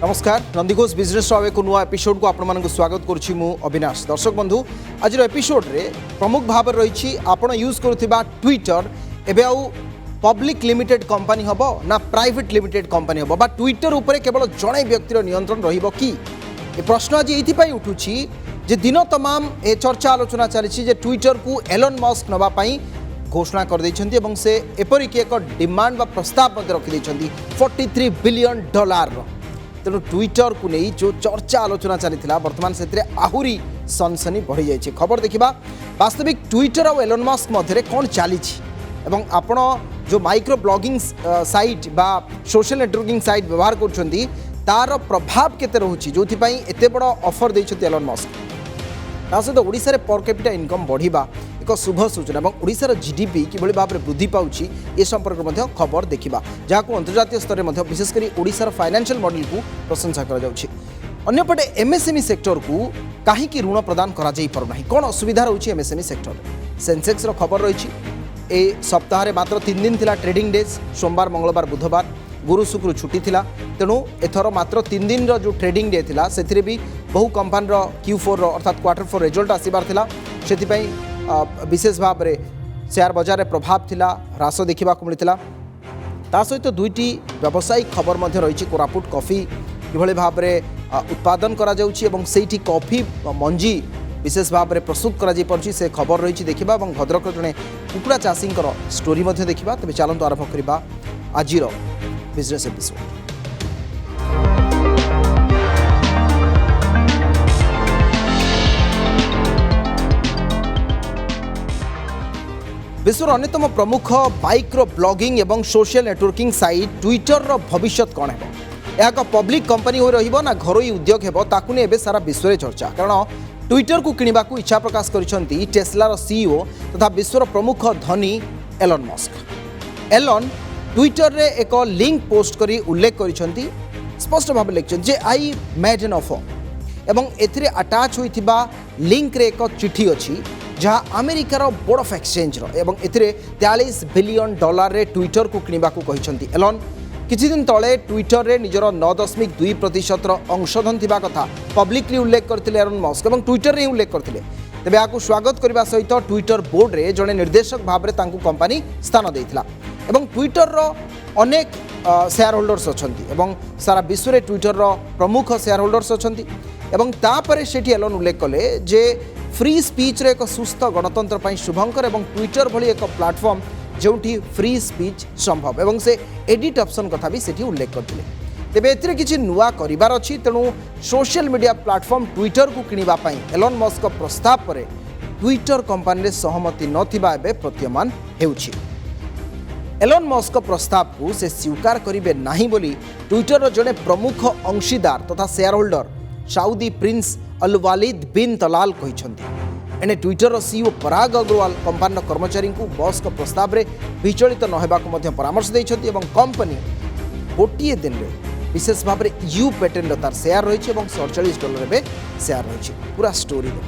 नमस्कार नंदीघोष बिजनेस एक नुआ एपिसोड को आपण स्वागत करुच्ची मु अविनाश। दर्शक बंधु आज एपिसोड रे प्रमुख भाव रही आपण यूज करुवा ट्विटर एबे आउ पब्लिक लिमिटेड कंपनी हम ना प्राइवेट लिमिटेड कंपनी हम बा ट्विटर उपरे केवल जड़े व्यक्तिर नियंत्रण रहिबो कि ए प्रश्न आज ये उठुची जे दिन तमाम ए चर्चा आलोचना चली ट्विटर को एलन मस्क नवा घोषणा कर देइछन्ती एवं से एपरिक एक डिमांड बा प्रस्ताव रखी 43 बिलियन डॉलर। तेणु ट्विटर को नहीं जो चर्चा आलोचना चली बर्तमान से आहुरी सनसनी बढ़ी जाइए। खबर देखा वास्तविक ट्विटर और एलन मस्क मध्य कौन चली आपण जो माइक्रो ब्लॉगिंग साइट बा सोशल नेटवर्किंग साइट व्यवहार कर तार प्रभाव केते रोचे जो एत बड़ ऑफर देइछन्ती एलन मस्क। ता सहित ओडिशा रे पर कैपिटा इनकम बढ़िबा एक शुभ सूचना और ओडिशार जीडीपी किभली भाव में वृद्धि पाउछि ए संपर्क में खबर देखा जहाँ अंतर्जातीय स्तर में विशेषकर ओडिशार फाइनेंशियल मॉडल को प्रशंसा करा जाउछि। अन्यपटे एमएसएमई सेक्टर को कहीं ऋण प्रदान करा जाई पारु नाही कोन असुविधा रहुछि एमएसएमई सेक्टर सेंसेक्स रो खबर रही ए सप्ताह रे मात्र 3 दिन थिला ट्रेडिंग डेज सोमवार मंगलवार बुधवार गुरु शुक्र छुट्टी थिला। तेणु एथर मात्र 3 दिन रो जो ट्रेडिंग डे थिला सेथिरे भी बहु कंपनी रो Q4 अर्थात क्वार्टर 4 रिजल्ट आसीबार थिला सेति विशेष भाव में शेयर बजार में प्रभाव थिला ह्रास देखा मिलता। ता सहित दुईटी व्यावसायिक खबर मध्य रही कोरापुट कॉफी किभली भाव में उत्पादन करा जाउछि एवं सेठी कॉफी मंजी विशेष भाव में प्रस्तुत करा जाई परछि से खबर रही देखा और भद्रक जड़े कुकुड़ा चाषी स्टोरी देखा। तेज चलतु आरंभ करवा आज बिजनेस एपिसोड। विश्वर अन्यतम प्रमुख माइक्रो ब्लॉगिंग एवं सोशल नेटवर्किंग साइट ट्विटर रो भविष्य कौन है एक पब्लिक कंपनी हो रही ना घरोई उद्योग है ताकू नहीं सारा विश्व में चर्चा कारण ट्विटर को किणवा को इच्छा प्रकाश करिसेंती टेस्लार सीईओ तथा विश्वर प्रमुख धनी एलन मस्क। एलन ट्विटर रे एक लिंक पोस्ट करी उल्लेख करिसेंती स्पष्ट भाव लिखिसेंती जे आई मेड एन ऑफर एवं एथिरे अटैच होइथिबा लिंक रे एक चिठी अछि जहाँ अमेरिकार बोर्ड ऑफ एक्सचेंज एवं एथिरे 43 बिलियन डॉलर रे ट्विटर को किणवा को कहिसेंती। एलन किछि दिन तले ट्विटर रे निजर 9.2% अंशधन थिबा कथा पब्लिकली उल्लेख करथिले एलन मस्क एवं ट्विटर रे उल्लेख करथिले। तेबे आकु स्वागत करबा सहित ट्विटर बोर्ड रे जने निर्देशक भाव में तांकु कंपनी स्थान देइथिला एवं ट्विटर रो अनेक शेयर होल्डर्स अछंती एवं सारा विश्व रे ट्विटर रो प्रमुख शेयर होल्डर्स अछंती एवं तापरे सेठी एलन उल्लेख कले जे फ्री स्पीच रे एक सुस्थ गणतंत्र पर शुभंकर एवं ट्विटर भली एक प्लाटफर्म जोठी फ्री स्पीच संभव एवं से एडिट ऑप्शन कथा भी सेठी उल्लेख करथिले। तेबे एथिरे किछि नुआ करिवार अछि तेणु सोशल मीडिया प्लाटफर्म ट्विटर को किणवा पई एलन मस्क प्रस्ताव पर ट्विटर कंपनी रे सहमति नथिबा एबे प्रतीयमान हेउछि। एलन मस्क प्रस्ताव को से स्वीकार करिवे नाही बोली ट्विटर जड़े प्रमुख अंशीदार तथा शेयर होल्डर सऊदी प्रिंस अल वालिद बिन तलाल कहते। एने ट्विटर सीईओ पराग अग्रवाल कंपनी कर्मचारी को मस्क प्रस्ताव में विचलित न परामर्श देइछन्ति एवं कंपनी गोटे दिन में विशेष भाव में यू पेटेंट तार शेयर रही $47 शेयर रही पूरा स्टोरी देख।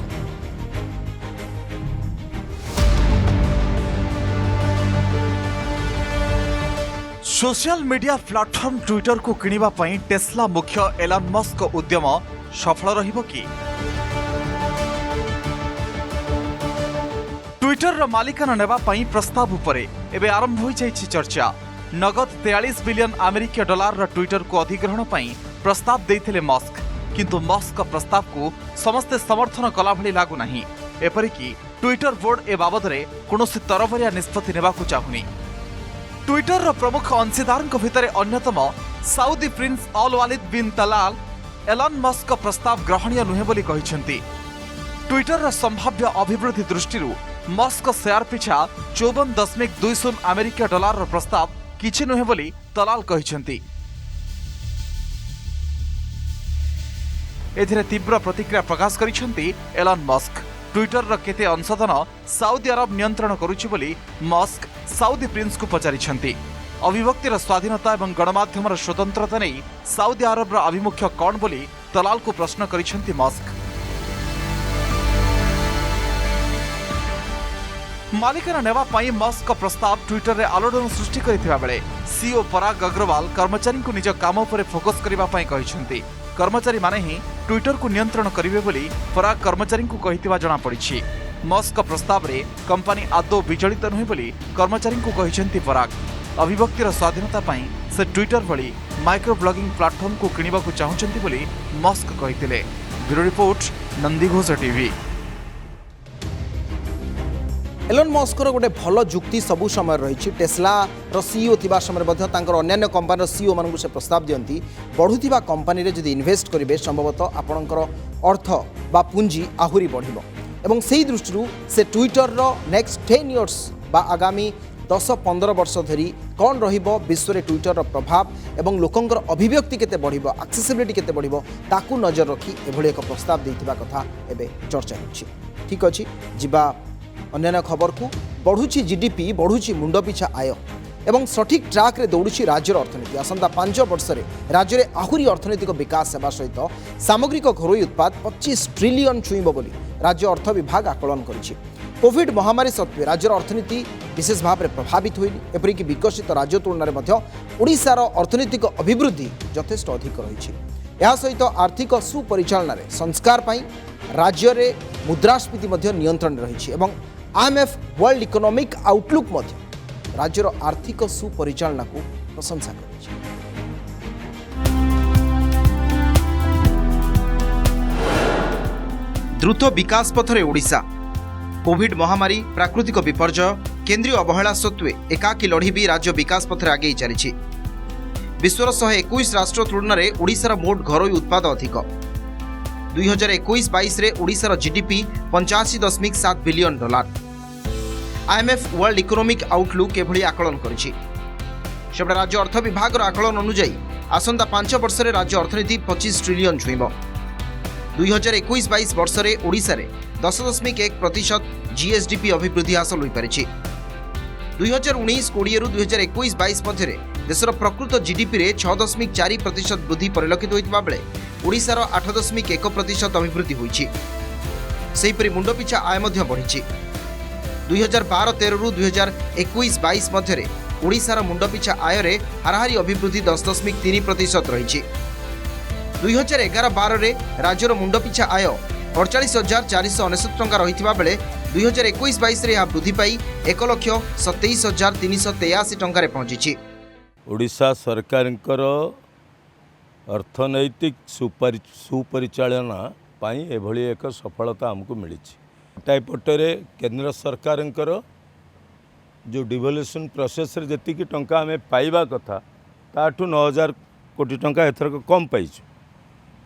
सोशल मीडिया प्लाटफर्म ट्विटर को किणवा पई टेस्ला मुख्य एलन मस्क उद्यम सफल रहिबो कि ट्विटर रो मालिकाना नेबा पई प्रस्ताव उपरे एबे आरंभ होई जाइछि चर्चा। नगद 43 बिलियन अमेरिकीय डॉलर रो ट्विटर को अधिग्रहण पई प्रस्ताव देइथिले मस्क किंतु मस्क प्रस्ताव को समस्त समर्थन कला भली लागु नाही। एपरिकी ट्विटर बोर्ड ए बाबद रे कोनोसी तरबरिया निष्पत्ति नेबा को चाहुनी। ट्विटर रो प्रमुख अंशीदार भितर अन्यतम सऊदी प्रिंस अल वालिद बिन तलाल एलन मस्क प्रस्ताव ग्रहणीय नुहे बोली कहिसेंती। ट्विटर रो संभाव्य अभिवृद्धि दृष्टि मस्क शेयर पिछा 54.20 अमेरिकीय डॉलर रो प्रस्ताव किछि नुहे बोली तलाल कहिसेंती। एथिरे तीव्र प्रतिक्रिया प्रकाश करिसेंती एलन मस्क। ट्विटर रो केते अंशधन सऊदी अरब नियंत्रण करुछि बोली मस्क सऊदी प्रिंस को पचारिछंती। अभिव्यक्तिर स्वाधीनता एवं गणमाध्यमर स्वतंत्रता नहीं सऊदी अरब आभिमुख्य कौन बोली तलाल को प्रश्न करिछंती मस्क। मालिकाना नेवा पाई मस्क प्रस्ताव ट्विटर रे आलोड़न सृष्टि करथिबा बेले सीईओ पराग अग्रवाल कर्मचारी को निज काम उपर फोकस करबा पई कहिसंती। कर्मचारी माने ही ट्विटर को नियंत्रण करिवे बोली पराग कर्मचारी को कहिथिबा जणा पड़िछि। मस्क प्रस्ताव रे कंपनी आदौ विचलित नुहे बोली कर्मचारी को कहिसंती पराग। अभिव्यक्तिर स्वाधीनता पई से ट्विटर भली माइक्रो ब्लॉगिंग प्लेटफॉर्म को किनिबा को चाहुचंती बोली मस्क कहिथिले। Bureau report Nandighosh TV. Elon मस्कर गोटे भल जुक्ति सबु समय रही। टेस्ला सीईओ थिबा समय अन्य कंपनी सीईओ मानक से प्रस्ताव दियंती बढ़ुथिबा कंपनी रे जदि इन्वेस्ट करिवे संभवतः आपणकर अर्थ बा पुंजी आहुरी बढ़िबो एवं सेही दृष्टि से ट्विटर रो नेक्स्ट 10 इयर्स बा आगामी 10-15 वर्ष धरी कौन रहिबो विश्व रे ट्विटर रो प्रभाव एवं लोकंकर अभिव्यक्ति केते बढ़िबो एक्सेसिबिलिटी केते बढ़िबो ताकू नजर रखी एभली एक प्रस्ताव दैथिबा कथा एबे चर्चा होछि। ठीक अछि जिबा अन्य खबर को बढ़ुची जीडीपी बढ़ुची मुंड पिछा आय एवं सठिक ट्राक रे दौड़ुची राज्यर अर्थनीति। आसंता 5 वर्ष रे राज्य रे आहुरी अर्थनैतिक विकास सेवा सहित सामग्रिक घरोई उत्पाद 25 ट्रिलियन छुईब बोली राज्य अर्थ विभाग आकलन करिछि। कोविड महामारी सत्वे राज्यर अर्थनीति विशेष भाव में प्रभावित होइनि। एपरिक विकसित राज्य तुलना में ओडिशार अर्थनैतिक अभिवृद्धि यथेष्ट अधिक रही। यह सहित आर्थिक सुपरिचालन रे संस्कार पाई राज्य रे मुद्रास्फीति नियंत्रण रही। IMF वर्ल्ड इकोनॉमिक आउटलुक राज्यर आर्थिक सुपरिचालन को प्रशंसा कर। द्रुत विकास पथरे ओडिशा। कोविड महामारी प्राकृतिक विपर्यय केंद्रीय अवहेला सत्वे एकाकी लढ़ी भी राज्य विकास पथरे आगे चली। विश्वर 121 राष्ट्र तुलन में ओडिशार मोट घरोई उत्पाद अधिक। 2021-22 रे ओडिशार GDP 85.7 billion dollar. IMF world economic outlook एभली आकलन करिछि। सेबडा राज्य अर्थ विभाग आकलन अनुसार आसंता 5 वर्ष रे राज्य अर्थनीति 25 ट्रिलियन छुईब। 2021-22 वर्ष रे ओडिशा रे 10.1% जीएसडीपी अभिवृद्धि हासिल होई परिछि। 2019-20 रु 2021-22 मध्य देशर प्रकृत जीडीपी रे 6.4% वृद्धि परिलक्षित होइतबा बेले ओडिशार 8.1% अभिवृद्धि होइछि। सेहिपरि मुंड पिछा आय मध्य बढ़िछि। 2012-13 रु 2021-22 मध्य ओडिशार मुंड पिछा आय रे हाराहारी अभिवृद्धि 10.3% रही। 2011-12 रे राज्यर मुंड पिछा आय 48,469 टंका रहिथिबा बेले 2021-22 रे वृद्धि पाई 1,27,383 टंका पहुंची। ओडिशा सरकारଙ୍କର अर्थनैतिक सुपरिचालना पाई एभली एक सफलता हमको मिली। टाइपटे केंद्र सरकारଙ୍କର जो डिवोल्यूशन प्रोसेस रे जति टंका आम पाइबा कथा ताठू 9,000 कोटी टंका एथरक कम पाइछु।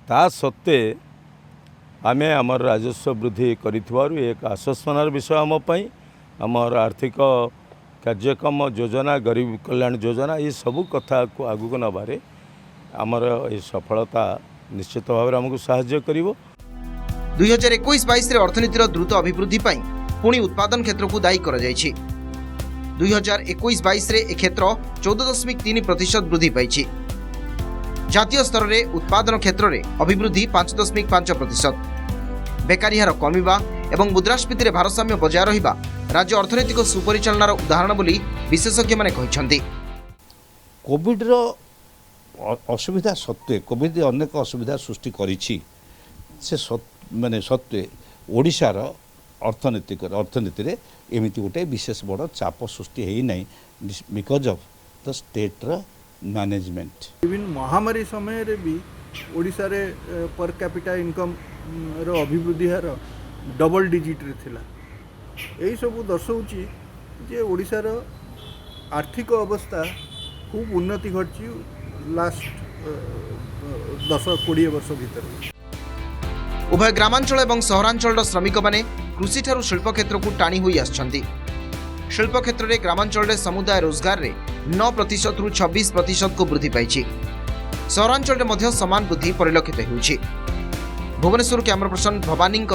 ता सत्ते आम आमर राजस्व वृद्धि करिथवारु एक आश्वासनार विषय आम पाई आमर आर्थिक कार्यक्रम योजना गरीब कल्याण योजना ये सबू कथा को आगु को नबारे आमर ये सफलता निश्चित भाव आमको साहाय्य करिवो। 2021-22 रे अर्थनीतिर द्रुत अभिवृद्धि पाई पुणी उत्पादन क्षेत्र को दायी करा जायछि। 2021-22 रे ए क्षेत्र 14.3% वृद्धि पाइछि। जातीय स्तर रे उत्पादन क्षेत्र रे अभिवृद्धि 5.5%। बेकारी हार कमिबा एवं मुद्रास्फीति रे भारसाम्य बजाय रहिबा राज्य अर्थनैतिक सुपरिचालनार उदाहरण बोली विशेषज्ञ माने कहिसंती। कोविड रो असुविधा सत्वे कोविड अनेक असुविधा सृष्टि करिछि से माने सत्वे ओडिशार अर्थनीति रे एमिति गोटे विशेष बड़ चाप सृष्टि हेई नाही बिकॉज ऑफ द स्टेट रो मैनेजमेंट। इवन महामारी समय रे भी ओडिशा रे पर कैपिटा इनकम रो अभिवृद्धि हार डबल डिजिट रे थिला। एही सब दर्शाउची जे ओडिशार आर्थिक अवस्था खूब उन्नति घटची लास्ट 10-20 वर्ष भीतर। उभय ग्रामांचल एवं सहरांचल श्रमिक माने कृषि ठारू शिल्प क्षेत्र को टाणी होई आछंती। शिल्प क्षेत्र में ग्रामांचल रे समुदाय रोजगार रे 9% रु 26% को वृद्धि पाइछि। सहरांचल में समान वृद्धि परिलक्षित होउछि। Bhubaneswar camera person Bhabani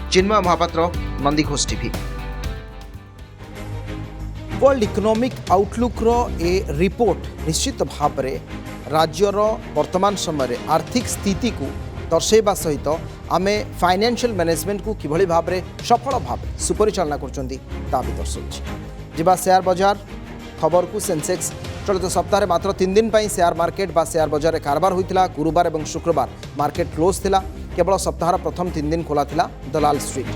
Chinmay Mahapatra, Nandighosh TV. World economic outlook रो ए रिपोर्ट निश्चित भाव में राज्यर वर्तमान समय आर्थिक स्थिति को दर्शाइबा सहित आमे फाइनेंशियल मैनेजमेंट को किभली भाव में सफल भाव सुपरिचालना करछंती ता भी दर्शाउछि। जिबा शेयर बाजार खबर को सेंसेक्स चलित सप्ताह मात्र 3 दिन पर शेयर मार्केट बा शेयर बाजार में कारबार होता। गुरुवार और शुक्रवार मार्केट क्लोज थिला। केवल सप्ताह प्रथम 3 दिन खोला थिला दलाल स्ट्रीट।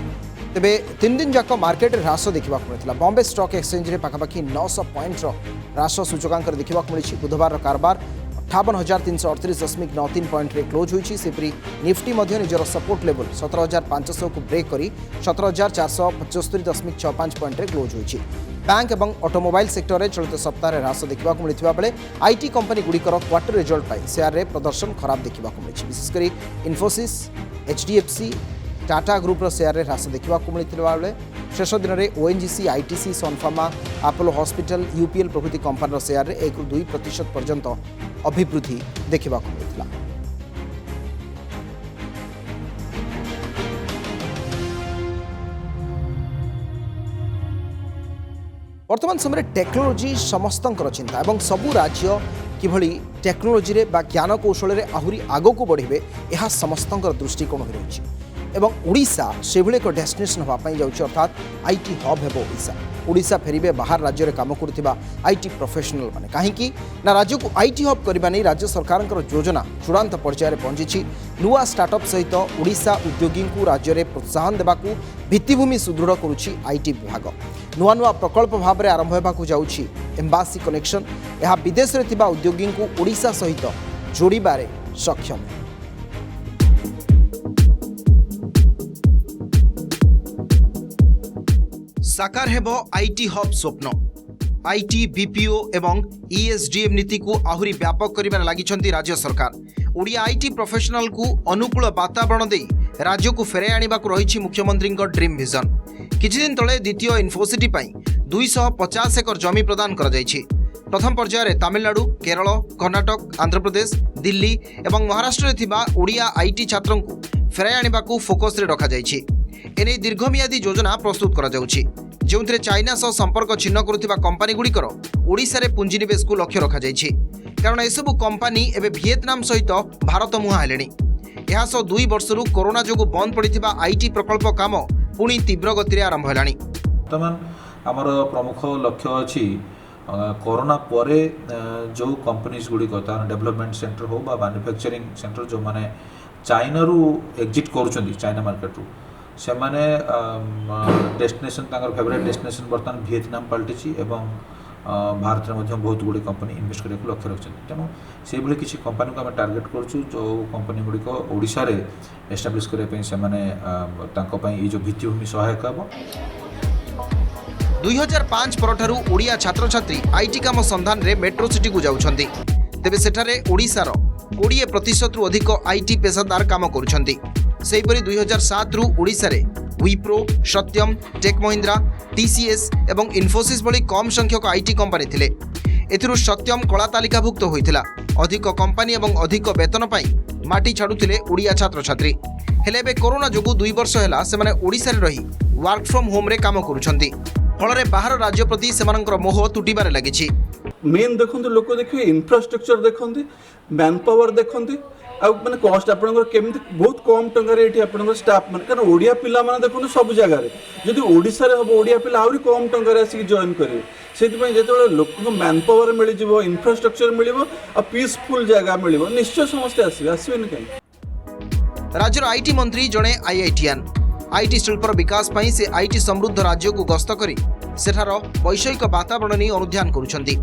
तेबे 3 दिन जाक मार्केट ह्रास देखा मिलता। बॉम्बे स्टॉक एक्सचेंज रे पाखापाखि 900 पॉइंट ह्रास सूचकांक देखा मिली। बुधवार कारबार 58,338.93 पॉइंट रे क्लोज होईछि। सेपरी निफ्टी मध्य निजर सपोर्ट लेवल 17,500 को ब्रेक करी 17,475.65 पॉइंट रे क्लोज होईछि। बैंक और ऑटोमोबाइल सेक्टर में चलित सप्ताह ह्रास देखा मिलता बेले आईटी कंपनी गुड़िकर क्वार्टर रिजल्ट पर शेयर रे प्रदर्शन खराब देखा मिली। विशेषकर Infosys, HDFC, Tata grouper share रे ह्रास देखा मिलता बेले शेष दिन में ONGC, ITC, Sun Pharma, Apollo hospital, UPL प्रभृति कंपनी शेयर रे 1-2% पर्यंत अभिवृद्धि देखा मिलता। वर्तमान समय टेक्नोलोजी समस्तंकर चिंता एवं सबु राज्य किभली टेक्नोलोजी रे बा ज्ञान कौशल रे आहुरी आगो को बढ़िबे यह समस्तंकर दृष्टिकोण हो रही एवं ओडिशा से भली एक डेस्टिनेशन होगापी जाऊँगी। अर्थात आईटी हब हेब ओडिशा। ओडिशा फेरिबे बाहर राज्य में काम करुवा आईटी प्रोफेशनल माने कहीं ना राज्य को आईटी हब करने नहीं राज्य सरकार योजना चूड़ांत पर्यायर पहुंची। नुआ स्टार्टअप सहित ओडिशा उद्योगी को राज्य में प्रोत्साहन देवाकू भित्तिभूमि सुदृढ़ करुछि आईटी विभाग। नुआ नुआ प्रकल्प भाव में आरंभ होगाकू जाउछि एम्बासी कनेक्शन। यह विदेश में थिबा उद्योगी को ओडिशा सहित जोड़िबारे सक्षम। साकार हेबो आईटी हब स्वप्न। आईटी, बीपीओ एवं ईएसडीएम नीति को आहुरी व्यापक करिबार लागिछंती राज्य सरकार। ओडिया आईटी प्रोफेशनल को अनुकूल वातावरण दे राज्य को फेराई आनिबाकू रहिछि मुख्यमंत्री ड्रीम विजन। किछि दिन तले द्वितीय इन्फोसिटी पई 250 एकर जमी प्रदान करा जायछि। प्रथम पर्यायर तमिलनाडु, केरल, कर्नाटक, आंध्र प्रदेश, दिल्ली एवं महाराष्ट्र में थिबा ओडिया आईटी छात्रों को फेराई आनिबाकू फोकस रे रखा जायछि। एने दीर्घमियादी योजना प्रस्तुत करा जाउछि जोंथरे चाइना सह संपर्क छिन्न करुथिबा कंपनी गुड़िकर ओडिशा रे पुंजीनिवेश को लक्ष्य रखा जायछि। कारण एसबु कंपनी एबे वियतनाम सहित भारत मुहां हेलेनी। यह 2 वर्षरू कोरोना जोगु बंद पड़िथिबा आईटी प्रकल्प काम पुणी तीव्र गति रे आरंभ हेलानी। वर्तमान आमर प्रमुख लक्ष्य अछि कोरोना परे जो कंपनीज गुड़िक तार डेवलपमेंट सेंटर हो बा मैन्युफैक्चरिंग सेंटर जो माने चाइना रु एग्जिट करुछंती चाइना मार्केट रु से माने डेस्टिनेशन तांकर फेवरेट डेस्टिनेशन बर्तमान वियतनाम पलटिछि एवं भारत में मध्य बहुत गुड़ी कंपनी इन्वेस्ट करने को लक्ष्य रखिछन्ति। तेणु से भली किछि कंपनी को आम टार्गेट करूछु जो कंपनी गुड़िक ओडिशा रे एस्टाब्लिश करने पे से माने तांको पई ई जो भित्तिभूमि सहायक हबो। 2005 परठारु ओडिया छात्र छात्री आईटी काम संधान रे मेट्रो सिटी को जाउछन्ति। तेबे सेठारे ओडिशार 20% रु अधिक आईटी पेशादार काम करुछन्ति। सेहीपरि 2007 रु ओडिशा रे विप्रो, सत्यम, टेक महिंद्रा, टीसीएस एवं इन्फोसिस भली कम संख्यक आईटी कंपनी थिले। एथिरु सत्यम कला तालिकाभुक्त होइथिला। अधिक कंपनी एवं अधिक वेतन पाई माटी छाड़ुथिले ओडिया छात्र छात्री। हेले एबे कोरोना जोगु 2 वर्ष हैला सेमाने ओडिशा रे रही वर्क फ्रॉम होम रे काम करुछन्ति। फलरे बाहर राज्य प्रति सेमानकर मोह तुटिबारे लागिछि। मेन देखते लोक देखिए इनफ्रास्ट्रक्चर देखते मैन पावर देखते आने कस्ट आप बहुत कम टकर स्टाफ मैंने कारण ओडिया पिला माने देखते सब जगार जदि ओडिशा रे हम ओडिया पिला आहरी कम टकर आसिक जॉइन करेंगे से जो लोक मैन पावर मिल इनफ्रास्ट्रक्चर मिल पीसफुल जगह मिल निश्चय समस्ते आसबेनि कहीं। राज्यर आईटी मंत्री जड़े आईआईटीआन आईटी शिल्पर विकास पई से आईटी समृद्ध राज्य को गस्त करी सेठार वैषयिक वातावरण नहीं अनुध्यान करुछन्ति।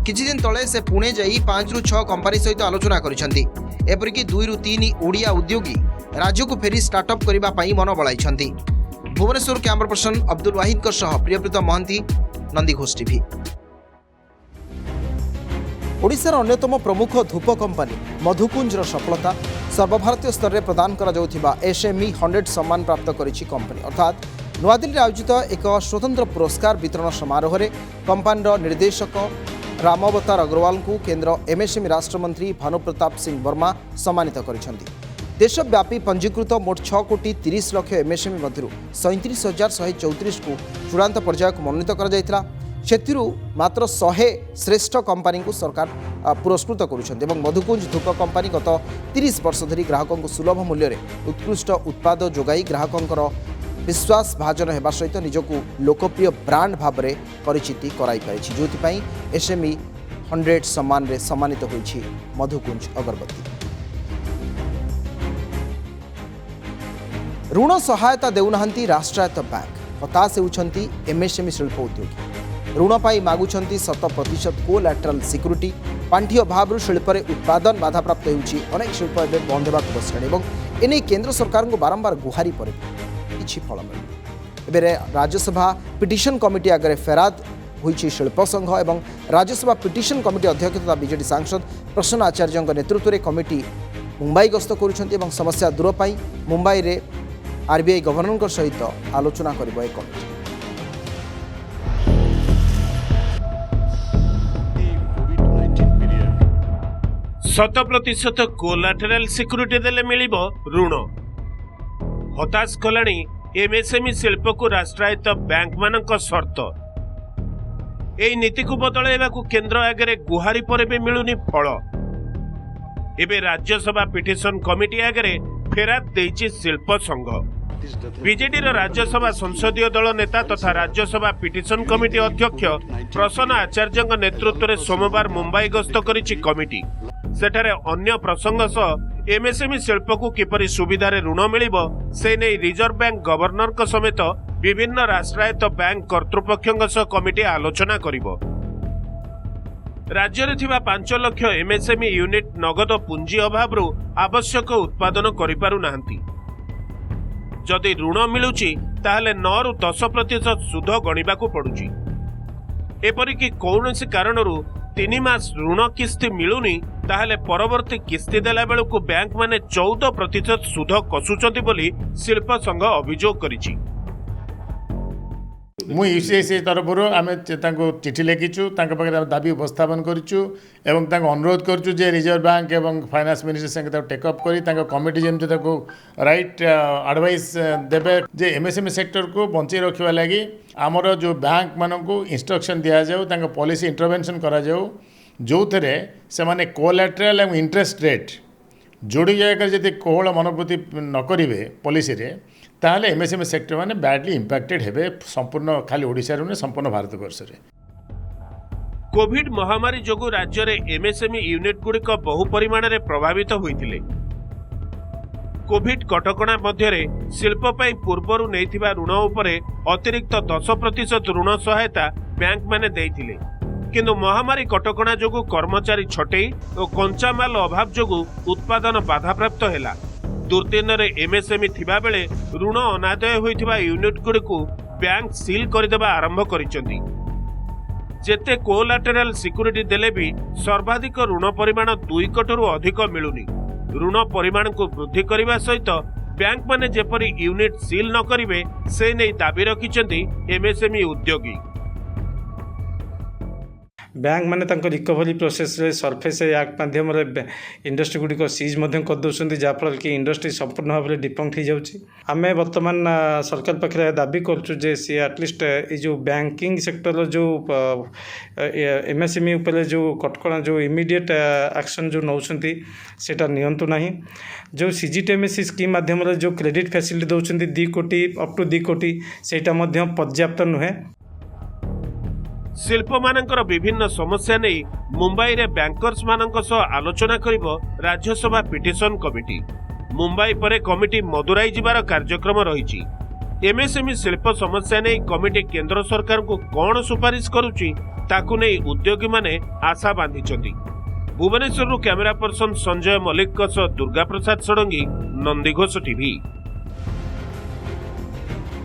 किछि दिन तले से पुणे जाई 5 ରୁ 6 कंपनी सहित आलोचना करिछन्ति। एपरिकी 2 ରୁ 3 ओडिया उद्योगी राज्य को फेरी स्टार्टअप करबा पई मन बळाइछन्ति। भुवनेश्वर कैमरा पर्सन अब्दुल वाहिद सह प्रियप्रीत महंती, नंदीघोष टीवी। ओडिशार अन्यतम प्रमुख धूप कंपनी मधुकुंजर सफलता सर्वभारतीय स्तर में प्रदान करा जाउथिबा एसएमई 100 सम्मान प्राप्त करिछि कंपनी। अर्थात नुआदिल्ली आयोजित एक स्वतंत्र पुरस्कार वितरण समारोह में कंपनी निर्देशक रामावतार अग्रवाल को केंद्र एमएसएमई राष्ट्रमंत्री भानुप्रताप सिंह वर्मा सम्मानित करिसेंति। देशव्यापी पंजीकृत मोट 6 कोटी 30 लाख एमएसएमई मध्य 37,134 को चूड़ांत पर्याय को मनोनीत करा जायतिला। ସେଥିରୁ ମାତ୍ର 100 ଶ୍ରେଷ୍ଠ କମ୍ପାନୀକୁ ସରକାର ପୁରସ୍କୃତ କରୁଛନ୍ତି ଏବଂ ମଧୁକୁଞ୍ଜ ଧୂପ କମ୍ପାନୀ ଗତ 30 ବର୍ଷ ଧରି ଗ୍ରାହକଙ୍କୁ ସୁଲଭ ମୂଲ୍ୟରେ ଉତ୍କୃଷ୍ଟ ଉତ୍ପାଦ ଯୋଗାଇ ଗ୍ରାହକଙ୍କର विश्वास भाजन होगा सहित निजक लोकप्रिय ब्रांड भाव में परिचिति कराई जो एसएमई 100 सम्मान रे सम्मानित होइछि मधुकुंज अगरबत्ती। ऋण सहायता देउनाहांती राष्ट्रायत्त बैंक, हताश होउछंती एमएसएमई शिल्प उद्योगी। ऋण पाई मागुछंती 100% कोलैटरल सिक्यूरिटी। पांठी अभाव शिल्प उत्पादन बाधाप्राप्त होउछि। अनेक शिल्प एवं बंद होगा बसलाणी और एने केंद्र सरकार को बारंबार गुहारी पर किछि फल मिलु। राज्यसभा पिटिशन कमिटी आगे फेराद होइछि शिल्प संघ और राज्यसभा पिटिशन कमिटी अध्यक्ष तथा बीजेडी सांसद प्रसन्न आचार्य नेतृत्व में कमिटी मुंबई गस्त करुछंती समस्या दूर पाई मुंबई रे आरबीआई गवर्नर सहित आलोचना करिबो ए कमिटी। 100% कोलाटेराल सिक्यूरिटी देले मिलिबो ऋण। हताश कलाणी एमएसएमई शिल्प को राष्ट्रायत्त बैंक मानक शर्त। एई नीति को बदलाइबाकू केंद्र आगे गुहारी पर भी मिलुनी फल। एबे राज्यसभा पिटिशन कमिटी आगे फेराद देइछि शिल्प संघ। बीजेडी राज्यसभा संसदीय दल नेता तथा राज्यसभा पिटिशन कमिटी अध्यक्ष प्रसन्न आचार्य नेतृत्व में सोमवार मुंबई गस्त करिछि कमिटी। सेठारे अन्य प्रसंग सह एमएसएमई शिल्प को किपरि सुविधारे ऋण मिलिबो से नै रिजर्व बैंक गवर्नर समेत विभिन्न राष्ट्रायत्त बैंक कर्तृपक्षों सह कमिटी आलोचना करिबो। राज्य में 5 लाख एमएसएमई यूनिट नगद पुंजी अभाव आवश्यक उत्पादन करिपारु नाहंती। जदि ऋण मिलुची ताहले 9 ରୁ 10% सुध गणिबाकू पड़ुची। एपरिकी कौनसी कारणरू 3 मास ऋण किस्ती मिलुनी ताहले परवर्ती किस्ती देला बेलू बैंक माने 14% सुध कसुचंती बोली शिल्प संघ अभियोग करिछि। मु यूसीआईसी तरफ आम चिठी लिखिचु पाखे दाबी उपस्थापन करूँ एवं अनुरोध करूँ जे रिजर्व बैंक एवं फाइनेंस मिनिस्ट्री संगे टेकअप करी कमिटी जमी राइट एडवाइस देवे जे एमएसएमई सेक्टर को बंचाई रखा लगी आमर जो बैंक मानक इंस्ट्रक्शन दि जाऊ पॉलिसी इंटरवेंशन करा जाऊ जो थे से माने कोलैटरल एवं इंटरेस्ट रेट जोड़ी जाकर जब कोहल मनोवृत्ति न करेंगे पॉलिसी रे ताहले एमएसएमई सेक्टर माने बैडली इंपैक्टेड हेबे संपूर्ण खाली ओडिशा रे संपूर्ण भारत वर्ष रे। कोविड महामारी जोगु राज्य रे एमएसएमई यूनिट गुड़िक बहु परिमाण रे प्रभावित होइतिले। कोविड कटकणा मध्य रे शिल्प पई पूर्वरु नेइथिबा ऋण उपरे अतिरिक्त 10% ऋण सहायता बैंक माने देइथिले, किंतु महामारी कटकणा जोगु कर्मचारी छटेई और कंचा माल अभाव जोगु उत्पादन बाधाप्राप्त हेला। दुर्दिन रे एमएसएमई थिबा बेले ऋण अनादय होइथिबा यूनिट गुड़िकु बैंक सील करदेबा आरंभ करिसंती। जेते कोलाटेराल सिक्यूरिटी देले भी सर्वाधिक ऋण परिमाण 2 कोटी अधिक मिलुनी। ऋण परिमाण को वृद्धि करने सहित बैंक माने जेपरी यूनिट सील न करिवे से नै दाबी रखिसंती एमएसएमई उद्योगी। बैंक माने तांको रिकवरी प्रोसेस रे सरफेस एक्ट माध्यम इंडस्ट्री गुड़िक सीज कर दौरान जहाँफल कि इंडस्ट्री संपूर्ण भाव में डिफंक्ट हो जाऊँगी। आम बर्तमान सरकार पाखे दाबी करूँ जे सी एटलिस्ट ये जो बैंकिंग सेक्टर जो एमएसएमई उपर जो कटकणा जो इमिडिएट एक्शन जो नौकरी सेटा नियंतु नहीं। जो सीजीटीएमएससी स्कीम माध्यम जो क्रेडिट फैसिलिटी दौरान 2 कोटी अप टू 2 कोटी सेटा पर्याप्त नुहे। शिल्प मानकर विभिन्न समस्या नहीं मुंबई रे बैंकर्स मानक सह आलोचना करिबो राज्यसभा पिटिशन कमिटी। मुंबई परे कमिटी मदुराई जिबार कार्यक्रम रहिछि। एमएसएमई शिल्प समस्या नहीं कमिटी केंद्र सरकार को कौन सुपारिश करुछि ताकू नहीं उद्योगी माने आशा बांधिछंती। भुवनेश्वर कैमेरा पर्सन संजय मल्लिक सह दुर्गा प्रसाद षडंगी, नंदीघोष टीवी।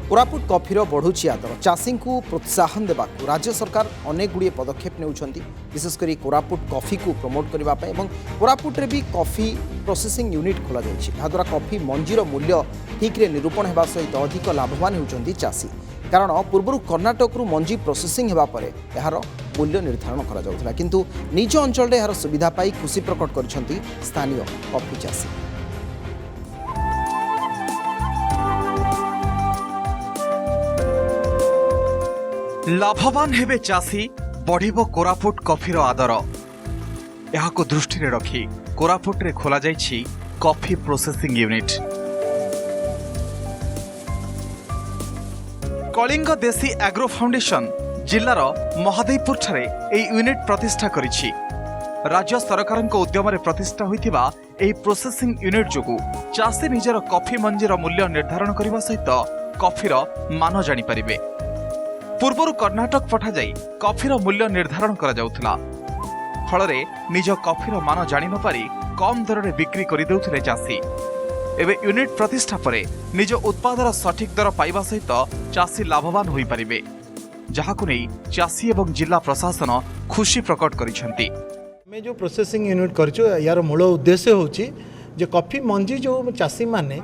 कोरापुट कॉफीर बढ़ुची आदर चाषी को प्रोत्साहन देवाक राज्य सरकार अनेक गुड़िए पदक्षेप नेउछंती, विशेषकर कोरापुट कॉफी को प्रमोट करने और कोरापुट रे भी कॉफी प्रोसेसिंग यूनिट खोल जाद्वारा कॉफी मंजीर मूल्य ठीक रे निरूपण होगा सहित अधिक लाभवान होती चाषी। कारण पूर्व कर्णाटक रु मंजी प्रोसेसिंग होगापर यार मूल्य निर्धारण करा किंतु निज अंचल यार सुविधा पाई खुशी प्रकट करछंती स्थानीय कॉफी चाषी। लाभवान हेबे चाषी बढ़िबो कोरापुट कॉफीर आदर। एहाको दृष्टि रे रखी कोरापुट रे खोला जाइछि coffee processing unit. Kalinga Desi agro foundation जिल्लार Mahadevpur ठारे एई यूनिट प्रतिष्ठा करिछि। राज्य सरकारक उद्यम रे प्रतिष्ठा होइथिबा एई प्रोसेसिंग यूनिट जोगु चाषी निजर कॉफी मंजीर मूल्य निर्धारण करने सहित कॉफीर मान जानि परिबे। पूर्वरु कर्णाटक पठा जाई कॉफीर मूल्य निर्धारण करा जाउथला। फलरे निज कॉफीर मान जानि न पारि कम दर रे बिक्री करि देउथिले चाषी। एबे यूनिट प्रतिष्ठा परे निज उत्पादर सठिक दर पाइबा सहित चाषी लाभवान होई परिबे, जहाकु नै चाषी एवं जिला प्रशासन खुशी प्रकट करिसेंती। आम जो प्रोसेसिंग यूनिट करूँ यार मूल उद्देश्य हूँ जे कॉफी मंजी जो चाषी मैंने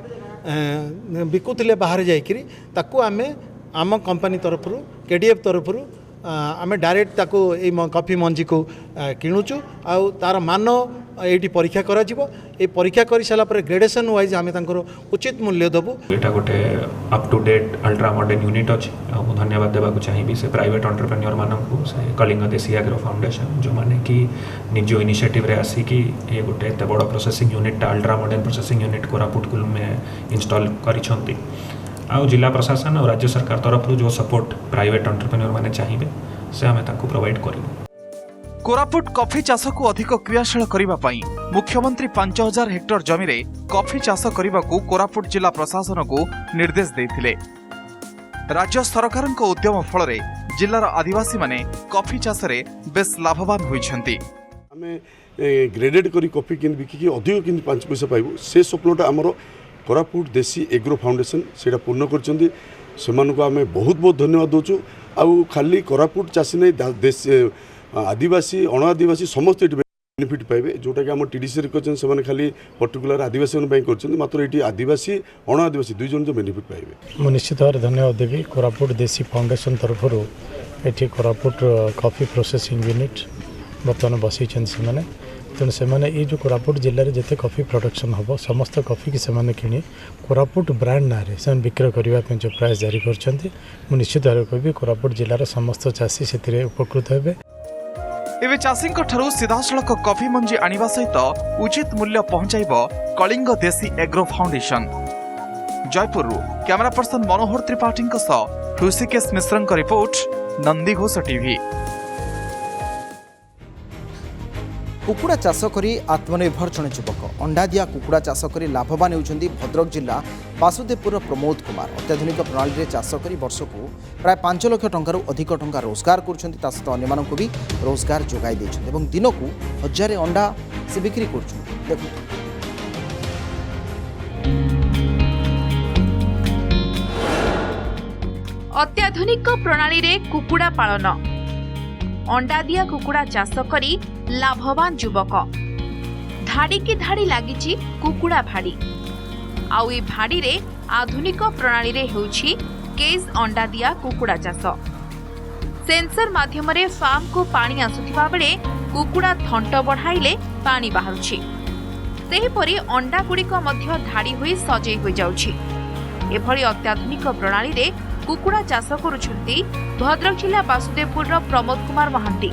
बिकुले बाहर जाकरी ताकू आमे आम कंपनी तरफ केडीएफ तरफ आम डायरेक्ट ताकू कॉफी मंजी को किणुचु आउ तार मान ये परीक्षा करा परीक्षा कर सारापर ग्रेडेसन वाइज आम उचित मूल्य देवु। यहाँ गोटे up to date ultra modern unit अच्छी धन्यवाद देवाक चाहिए से प्राइवेट एंटरप्रेन्योर मानू से कलिंग देसी एग्रो फाउंडेशन जो माने कि निज इनिशिएटिव रे आसिकी ये गोटे एत बड़ processing unit ultra modern processing unit Koraput में इंस्टॉल करिसेंती। आउ जिला प्रशासन और राज्य सरकार तरफ जो सपोर्ट प्राइवेट एंटरप्रेन्योर माने चाहिए से आम ताकू प्रोवाइड करूँ। कोरापुट कॉफी चाष को अधिक क्रियाशील करने पाई मुख्यमंत्री 5000 हेक्टर जमी रे कॉफी चाष करने को कोरापुट जिला प्रशासन को निर्देश देथिले। राज्य सरकार उद्यम फल जिलार आदिवासी माने कॉफी चाष रे बेस लाभवान होइछंती। आमे ग्रेडेड करी कॉफी किन बिकी अधिक किन 5 पैसा पाइबो से स्वप्नटा हमर कोरापुट देसी एग्रो फाउंडेशन सेटा पूर्ण करछंती। सेमानको आमे बहुत बहुत धन्यवाद दोचु। आउ खाली कोरापुट चाषी नै देश आदिवासी अण आदिवासी समस्त बेनिफिट पाइबे जोटा कि आम टीडीसी कर खाली पर्टिकुलर आदिवासी कर मात्र ये आदिवासी अण आदिवासी दुई जन जो बेनिफिट पाइबे। मु निश्चित भाव धन्यवाद देवी कोरापुट देसी फाउंडेशन तरफ ये कोरापुट कॉफी प्रोसेसिंग यूनिट बर्तमान बसई तेणु से ये जो कोरापुट जिले में जिते कॉफी प्रोडक्शन हम समस्त कॉफी की सेमाने किणी कोरापुट ब्रांड ना से विक्रय करने जो प्रयास जारी कर निश्चित भाव कह कोरापुट जिलार समस्त चाषी से उपकृत हे। एवं चाषी सीधासलख कॉफी मंजी आनिबा सहित उचित मूल्य पहुंचाइब Kalinga Desi agro foundation. Jaipur camera person Manohar Tripathy Hrishikesh Mishra report Nandighosh TV. कुकुड़ा चाष करी आत्मनिर्भर जड़े युवक अंडा दिया कुकुड़ा चाष करी लाभवान होउछंती भद्रक जिला बासुदेवपुर प्रमोद कुमार। अत्याधुनिक प्रणाली रे चाष करी वर्ष को प्राय 5 लाख टंकार अधिक टंका रोजगार करुछंती। ता सहित अन्य मानक भी रोजगार जोगाई देछंती एवं दिन को 1000 अंडा से बिक्री करुछंती। देखो अत्याधुनिक प्रणाली रे कुकुड़ा पालन अंडा दिया कुकुड़ा चाष करी लाभवान युवक। धाड़ी की धाड़ी लागिची कुकुड़ा भाड़ी आउ ए भाड़ी रे आधुनिक प्रणाली रे हेउछि केज अंडा दिया कुकुड़ा चाष। सेंसर माध्यम रे फार्म को पानी आसुथिबा बेले कुकुड़ा थंट बढ़ाइले पानी बाहरुछि। सेहिपरि अंडा गुड़िक मध्य धाड़ी होई सजै होई जाउछि। एभଳି अत्याधुनिक प्रणाली रे कुकुड़ा चाष करुछंती भद्रक जिला बासुदेवपुर प्रमोद कुमार महांती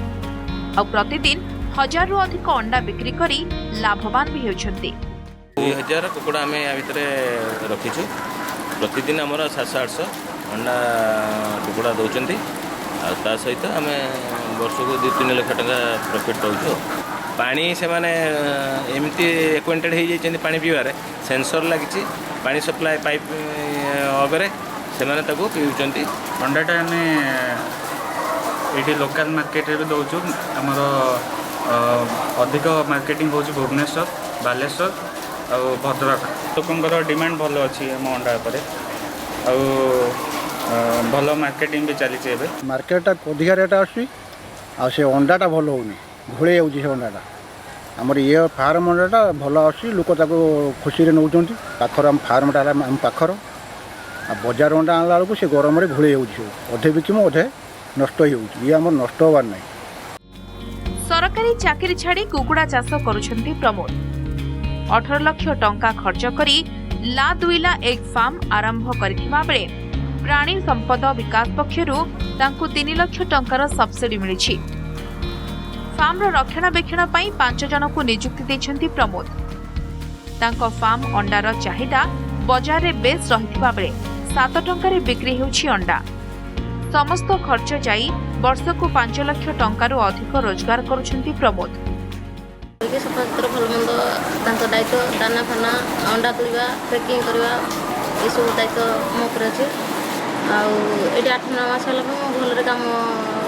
और प्रतिदिन 1000 रु अधिक अंडा बिक्री करी लाभवान भी होउछंती। 2000 कुकुड़ा आम या भितर रखीचु। प्रतिदिन आमर 700-800 अंडा कुकुड़ा दौरान आ सहित आम वर्ष को 2-3 लाख टका प्रॉफिट पाऊँ। पानी से माने एमती एक्वेंटेड हो जाइछन्ती पानी पीबार सेंसर लगी पानी सप्लाई पाइप अगरे से पीउछन्ती। अंडाटा आम ये लोकल मार्केट रे दौचु। आमर अधिक मार्केटिंग हो भुवनेश्वर बालेश्वर और भद्रक लोकंर डिमांड भल अच्छी आम अंडा पर भल मार्केटिंग भी चली। मार्केट अधिका रेट आसी अंडाटा भल होनी घोड़े जाऊँगी से अंडाटा आमर ये फार्म अंडाटा भल आसी लोक खुशी नौकरी पाखर आम फार्मटा आम पाखर आ बजार अंडा आनला बेलू से गरम घोड़े जाऊँगी अधे बिकम अधे नष्ट ये आम नष्ट हबार ना। सरकारी चाकरी छाड़ी कुकुड़ा चाष करुछंती प्रमोद। 18 लाख टंका खर्च करी ला दुईला एग फार्म आरंभ करथिबा बेले प्राणी संपद विकास पक्षरु तांकु 3 लाख टंकार सब्सिडी मिलिछि। फार्म रक्षणाबेक्षण पई 5 जनकु नियुक्ति दैछन्ति प्रमोद। तांको फार्म अंडार चाहिदा बजार रे बेस रहितबा बेले 7 टंकारे बिक्री हेउछि अंडा। समस्त खर्च जाई वर्षकु 5 लाख टंकारु अधिक रोजगार करुछन्ति प्रमोद। सफासुतरा भल मंद दायित्व दाना फाना अंडा तुलिबा पैकिंग करवा ये सब दायित्व मो पर अछि। आउ 8-9 मास होला मो भलरे काम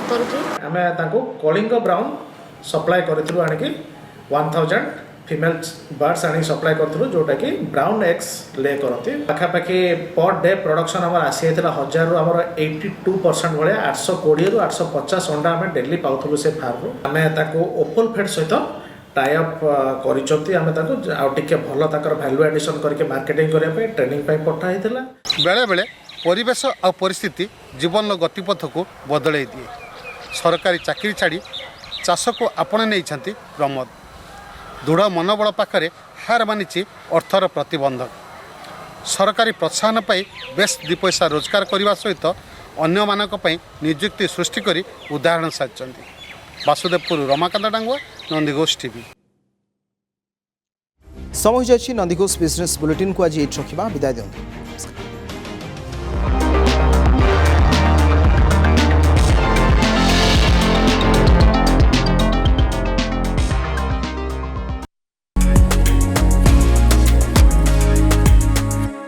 करूछि। आमे तांको कलिंग ब्राउन सप्लाई करथिलु आनिकी 1000 फीमेल बर्ड्स आनी सप्लाई करथिलु जोटा कि ब्राउन एग्स ले करथि। पाखापाखि पर डे प्रोडक्शन हमर आसी हेतला 1000 रु हमर 82% भले 820 रु 850 अंडा हमें डेली पाउथलु से फार्म। आमे ताको ओपल फेड सहित टाई अप करिचंती। आमे ताको आ टिके भलो ताकर वैल्यू एडिशन करके मार्केटिंग करे पे ट्रेनिंग पे पठा हेतला। बेले बेले परिवेश और परिस्थिति जीवन गतिपथ को बदलाई दिए। सरकारी चाकरी छाड़ी चाष को आपण नहीं प्रमोद। दृढ़ मनोबल पाखरे हार मानिछि अर्थर प्रतिबंधक। सरकारी प्रोत्साहन पाई बेस 2 पैसा रोजगार करने सहित अन्य मानक पई नियुक्ति सृष्टि करी उदाहरण साजिचंती। वासुदेवपुर रमाकांत डांगुआ, नंदीघोष टीवी। समय जाछि नंदीघोष बिजनेस बुलेटिन को आज एट रखिबा। विदाय दियंतु।